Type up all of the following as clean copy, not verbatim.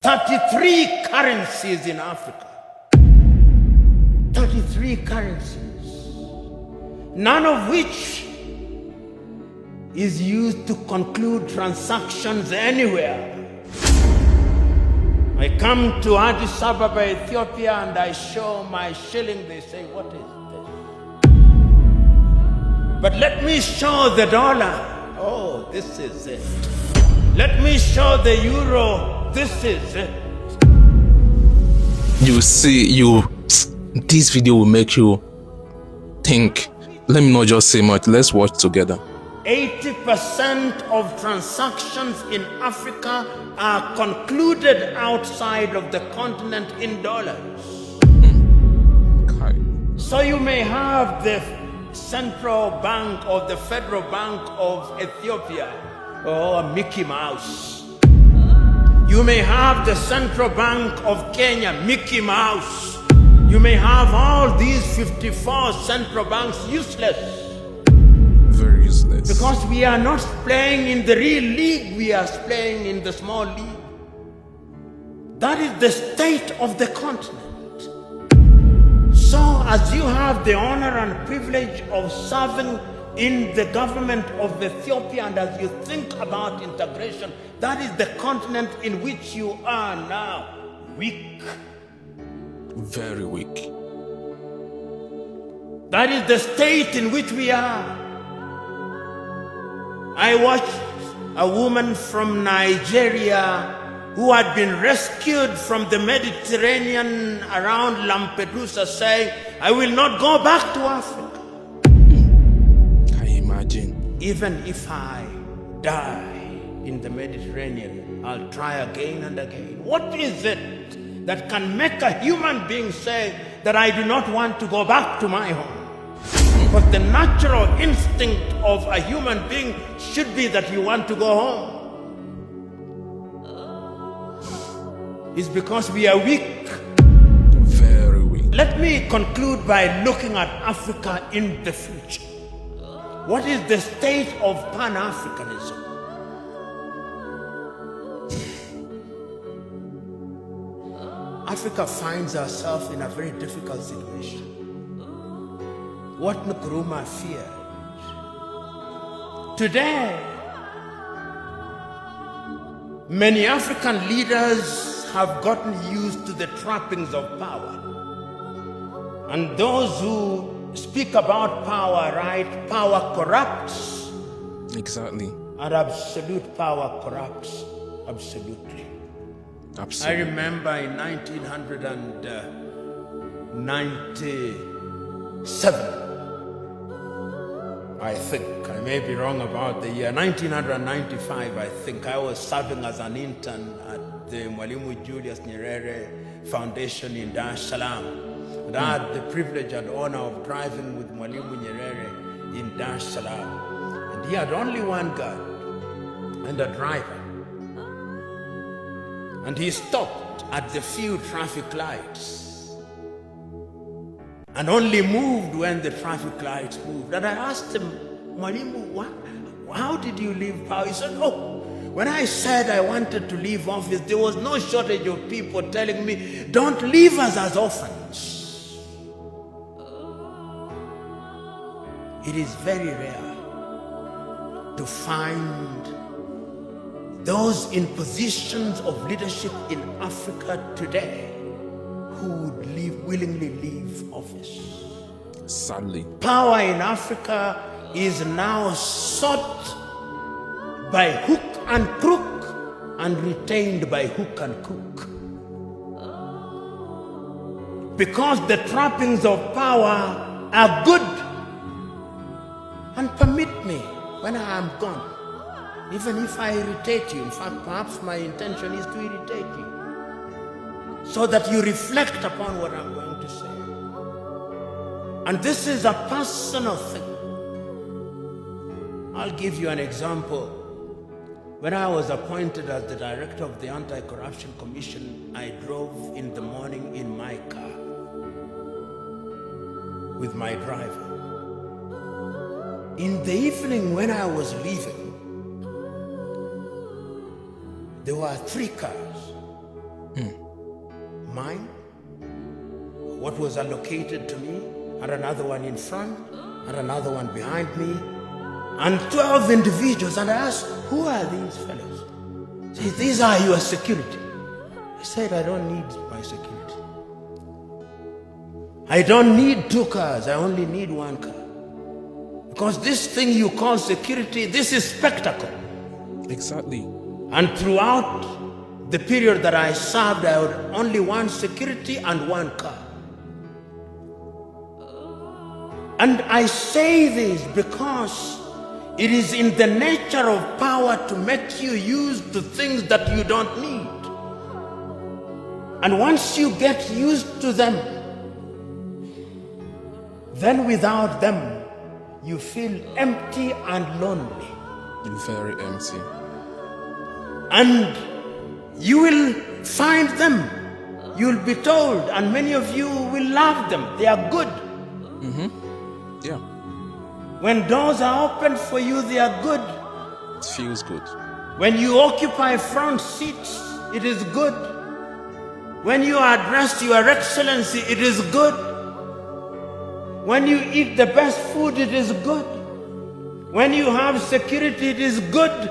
33 currencies in Africa. 33 currencies. None of which is used to conclude transactions anywhere. I come to Addis Ababa, Ethiopia, and I show my shilling. They say, what is this? But let me show the dollar. Oh, this is it. Let me show the euro. This is it. You see, this video will make you think. Let me not just say much. Let's watch together. 80% of transactions in Africa are concluded outside of the continent in dollars. Okay. So you may have the Central Bank or the Federal Bank of Ethiopia, or Mickey Mouse. You may have the Central Bank of Kenya, Mickey Mouse. You may have all these 54 central banks useless. Very useless. Because we are not playing in the real league, we are playing in the small league. That is the state of the continent. So as you have the honor and privilege of serving in the government of Ethiopia, and as you think about integration, that is the continent in which you are now. Weak. Very weak. That is the state in which we are. I watched a woman from Nigeria who had been rescued from the Mediterranean around Lampedusa saying, I will not go back to Africa. Can you imagine? Even if I die in the Mediterranean, I'll try again and again. What is it that can make a human being say that I do not want to go back to my home? But the natural instinct of a human being should be that you want to go home. It's because we are weak. Very weak. Let me conclude by looking at Africa in the future. What is the state of Pan-Africanism? Africa finds herself in a very difficult situation. What Nkrumah feared. Today, many African leaders have gotten used to the trappings of power. And those who speak about power, right? Power corrupts. Exactly. And absolute power corrupts absolutely. Absolutely. I remember in 1997, I think, I may be wrong about the year, 1995, I think, I was serving as an intern at the Mwalimu Julius Nyerere Foundation in Dar es Salaam. And I had the privilege and honor of driving with Mwalimu Nyerere in Dar es Salaam. And he had only one guard and a driver. And he stopped at the few traffic lights and only moved when the traffic lights moved. And I asked him, Mwalimu, how did you leave power? He said, oh, when I said I wanted to leave office, there was no shortage of people telling me, don't leave us as orphans. It is very rare to find those in positions of leadership in Africa today who would willingly leave office. Sadly. Power in Africa is now sought by hook and crook and retained by hook and crook. Because the trappings of power are good. And permit me, when I am gone, even if I irritate you, in fact, perhaps my intention is to irritate you, so that you reflect upon what I'm going to say. And this is a personal thing. I'll give you an example. When I was appointed as the director of the Anti-Corruption Commission, I drove in the morning in my car with my driver. In the evening when I was leaving, there were 3 cars Mine, what was allocated to me, and another one in front, and another one behind me, and 12 individuals. And I asked, who are these fellows? Say, these are your security. I said, I don't need my security. I don't need 2 cars, I only need 1 car. Because this thing you call security, this is spectacle. Exactly. And throughout the period that I served, I had only 1 security and 1 car. And I say this because it is in the nature of power to make you use the things that you don't need. And once you get used to them, then without them, you feel empty and lonely. Very empty. And you will find them. You'll be told, and many of you will love them. They are good. Yeah. When doors are opened for you, they are good. It feels good. When you occupy front seats, it is good. When you are addressed Your Excellency, it is good. When you eat the best food, it is good. When you have security, it is good.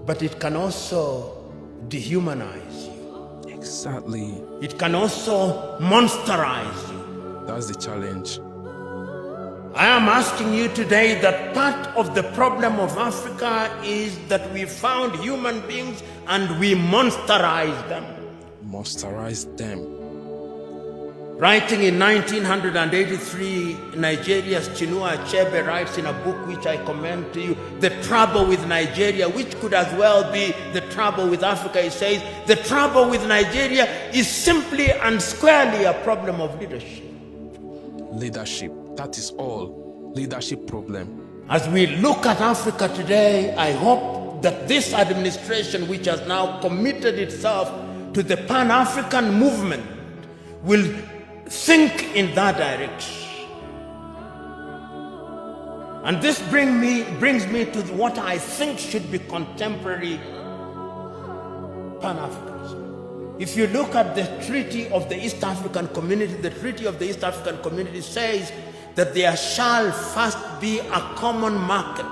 But it can also dehumanize you. Exactly. It can also monsterize you. That's the challenge. I am asking you today that part of the problem of Africa is that we found human beings and we monsterized them. Monsterize them. Writing in 1983, Nigeria's Chinua Achebe writes in a book which I commend to you, The Trouble with Nigeria, which could as well be the trouble with Africa. He says, the trouble with Nigeria is simply and squarely a problem of leadership. Leadership. That is all. Leadership problem. As we look at Africa today, I hope that this administration, which has now committed itself to the Pan-African movement, will think in that direction. And this brings me to what I think should be contemporary Pan-Africanism. If you look at the Treaty of the East African Community, the Treaty of the East African Community says that there shall first be a common market,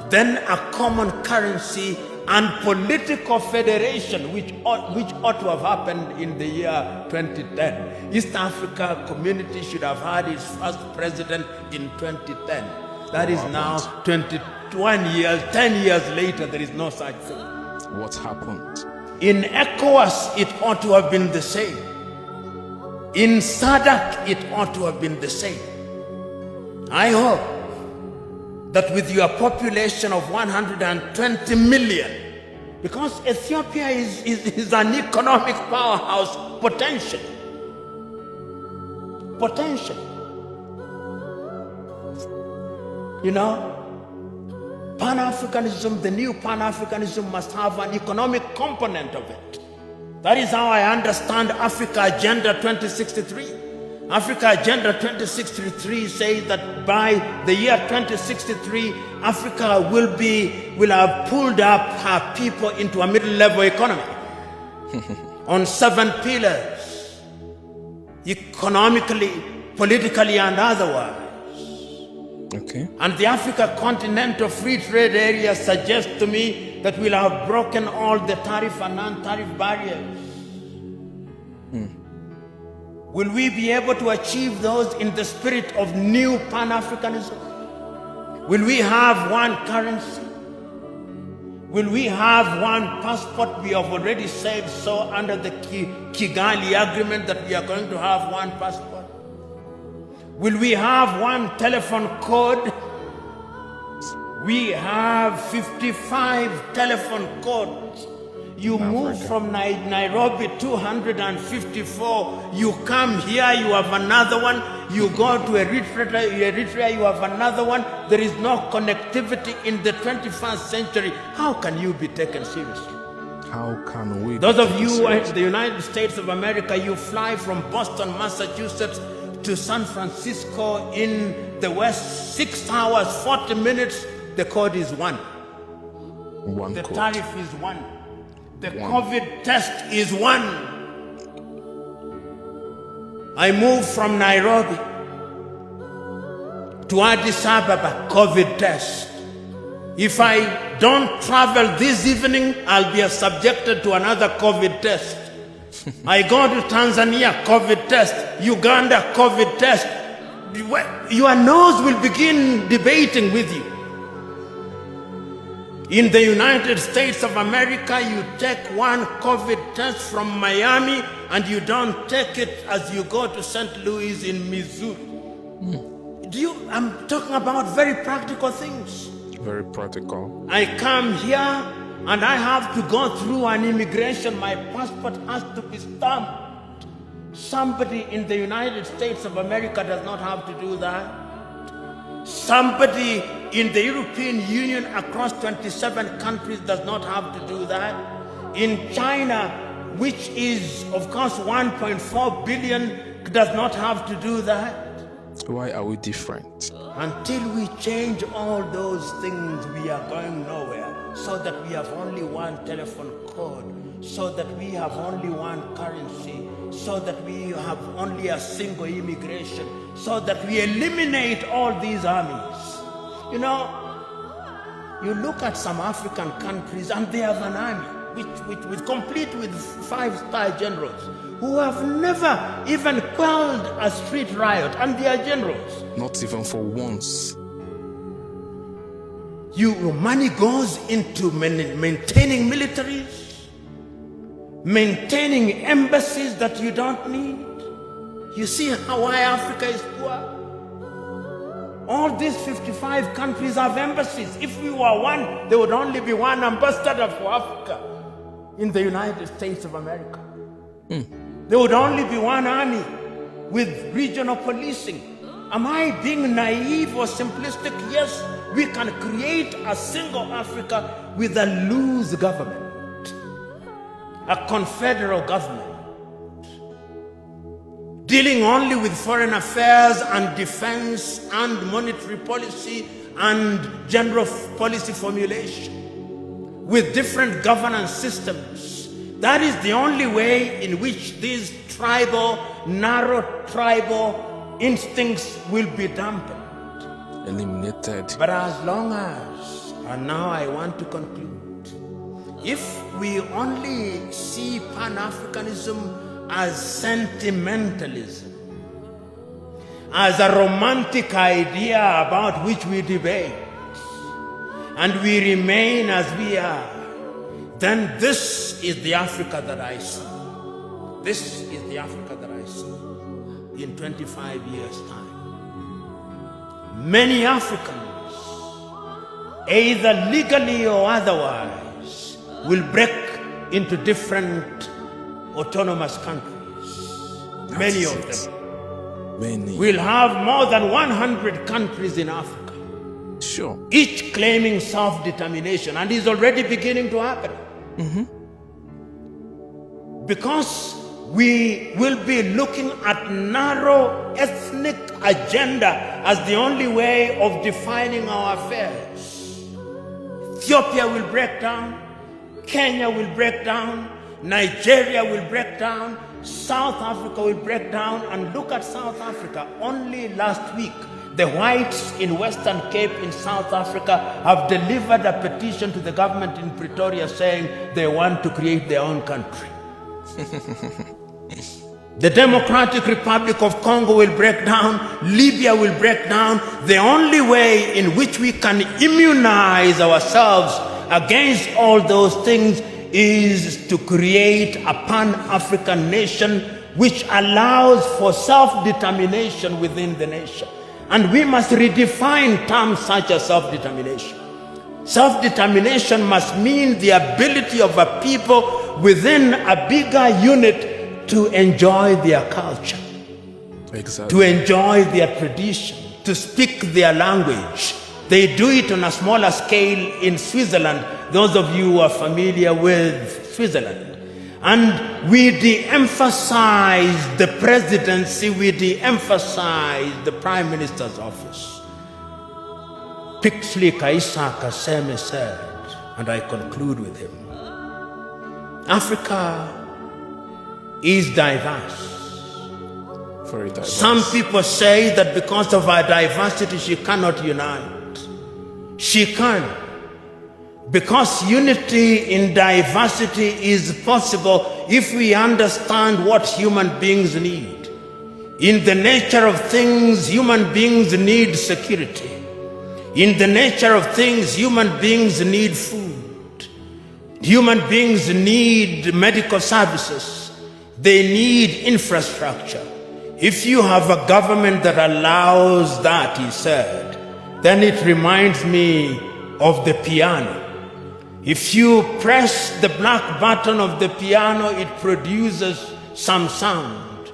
then a common currency, and political federation, which ought to have happened in the year 2010. East Africa Community should have had its first president in 2010. That is now 21 years, 10 years later, there is no such thing. What happened? In ECOWAS, it ought to have been the same. In SADC, it ought to have been the same. I hope that with your population of 120 million, because Ethiopia is an economic powerhouse potentially. You know, Pan-Africanism, the new Pan-Africanism must have an economic component of it. That is how I understand Africa Agenda 2063. Africa Agenda 2063 says that by the year 2063, Africa will have pulled up her people into a middle-level economy on 7 pillars, economically, politically, and otherwise. Okay. And the Africa Continental Free Trade Area suggests to me that we'll have broken all the tariff and non-tariff barriers. Will we be able to achieve those in the spirit of new Pan-Africanism? Will we have one currency? Will we have one passport? We have already said so under the Kigali Agreement that we are going to have one passport. Will we have one telephone code? We have 55 telephone codes. You move from Nairobi 254, you come here, you have another one, you go to Eritrea, you have another one. There is no connectivity in the 21st century. How can you be taken seriously? How can we? Those of you in the United States of America, you fly from Boston, Massachusetts to San Francisco in the West, 6 hours, 40 minutes, the code is 1. One the code. tariff is 1. The COVID test is one. I moved from Nairobi to Addis Ababa, COVID test. If I don't travel this evening, I'll be subjected to another COVID test. I go to Tanzania, COVID test. Uganda, COVID test. Your nose will begin debating with you. In the United States of America, you take one COVID test from Miami and you don't take it as you go to St. Louis in Missouri. I'm talking about very practical things. Very practical. I come here and I have to go through an immigration. My passport has to be stamped. Somebody in the United States of America does not have to do that. Somebody in the European Union across 27 countries does not have to do that. In China, which is of course 1.4 billion, does not have to do that. Why are we different? Until we change all those things, we are going nowhere. So that we have only one telephone code, so that we have only one currency, so that we have only a single immigration, so that we eliminate all these armies. You know, you look at some African countries and they have an army which complete with 5-star generals who have never even quelled a street riot, and they are generals. Not even for once. Your money goes into maintaining militaries, maintaining embassies that you don't need. You see why Africa is poor? All these 55 countries have embassies. If we were one, there would only be one ambassador for Africa in the United States of America. There would only be one army with regional policing. Am I being naive or simplistic? Yes, we can create a single Africa with a loose government, a confederal government, dealing only with foreign affairs and defense and monetary policy and general policy formulation, with different governance systems. That is the only way in which these narrow tribal instincts will be dampened. Eliminated. But as long as, and now I want to conclude, if we only see Pan-Africanism as sentimentalism, as a romantic idea about which we debate, and we remain as we are, then this is the Africa that I see. This is the Africa that I see in 25 years' time. Many Africans, either legally or otherwise, will break into different autonomous countries. Many of them. Many. We'll have more than 100 countries in Africa. Sure. Each claiming self-determination, and is already beginning to happen. Because we will be looking at narrow ethnic agenda as the only way of defining our affairs. Ethiopia will break down, Kenya will break down, Nigeria will break down, South Africa will break down. And look at South Africa. Only last week, the whites in Western Cape in South Africa have delivered a petition to the government in Pretoria saying they want to create their own country. The Democratic Republic of Congo will break down, Libya will break down. The only way in which we can immunize ourselves against all those things is to create a Pan-African nation which allows for self-determination within the nation. And we must redefine terms such as self-determination. Self-determination must mean the ability of a people within a bigger unit to enjoy their culture, to enjoy their tradition, to speak their language. They do it on a smaller scale in Switzerland, those of you who are familiar with Switzerland. And we de-emphasize the presidency, we de-emphasize the prime minister's office. Pixley Kaisa Kaseme said, and I conclude with him, Africa is diverse. Very diverse. Some people say that because of our diversity, she cannot unite. She can. Because unity in diversity is possible if we understand what human beings need. In the nature of things, human beings need security. In the nature of things, human beings need food. Human beings need medical services. They need infrastructure. If you have a government that allows that, he said, then it reminds me of the piano. If you press the black button of the piano, it produces some sound.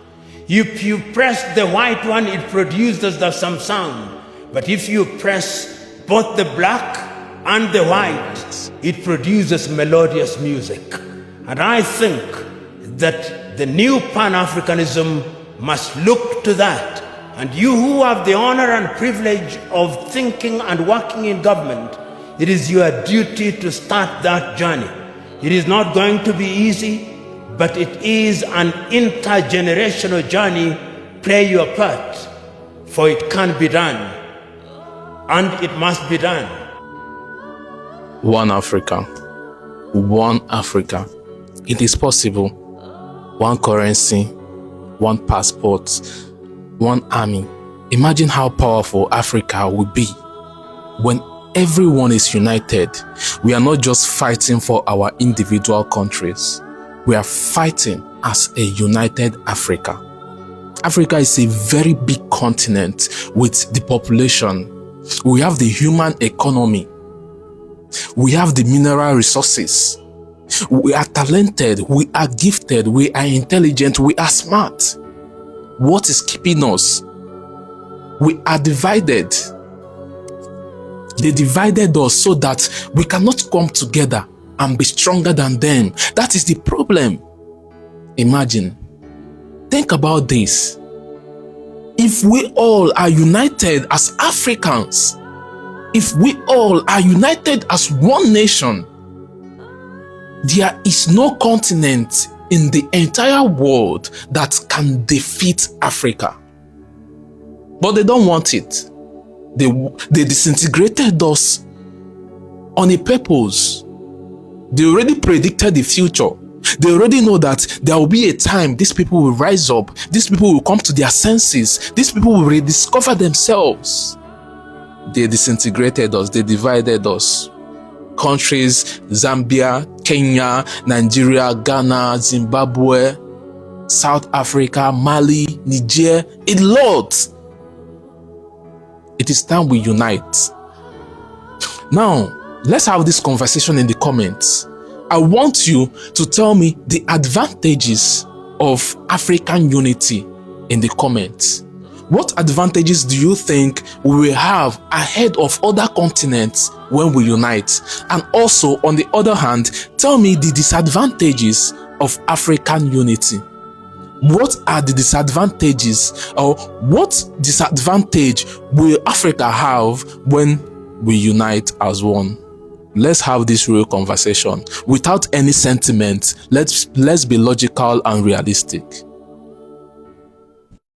If you press the white one, it produces some sound. But if you press both the black and the white, it produces melodious music. And I think that the new Pan-Africanism must look to that. And you who have the honor and privilege of thinking and working in government, it is your duty to start that journey. It is not going to be easy, but it is an intergenerational journey. Play your part, for it can be done, and it must be done. One Africa. One Africa. It is possible. One currency, one passport, one army. Imagine how powerful Africa will be when everyone is united. We are not just fighting for our individual countries. We are fighting as a united Africa. Africa is a very big continent with the population. We have the human economy. We have the mineral resources. We are talented. We are gifted. We are intelligent. We are smart. What is keeping us? We are divided. They divided us so that we cannot come together and be stronger than them. That is the problem. Imagine. Think about this. If we all are united as Africans, if we all are united as one nation, there is no continent in the entire world that can defeat Africa. But they don't want it. They disintegrated us on a purpose. They already predicted the future. They already know that there will be a time these people will rise up. These people will come to their senses. These people will rediscover themselves. They disintegrated us. They divided us. Countries, Zambia, Kenya, Nigeria, Ghana, Zimbabwe, South Africa, Mali, Niger, a lot. It is time we unite. Now, let's have this conversation in the comments. I want you to tell me the advantages of African unity in the comments. What advantages do you think we will have ahead of other continents when we unite? And also, on the other hand, tell me the disadvantages of African unity. What are the disadvantages, or what disadvantage will Africa have when we unite as one? Let's have this real conversation without any sentiment. Let's be logical and realistic.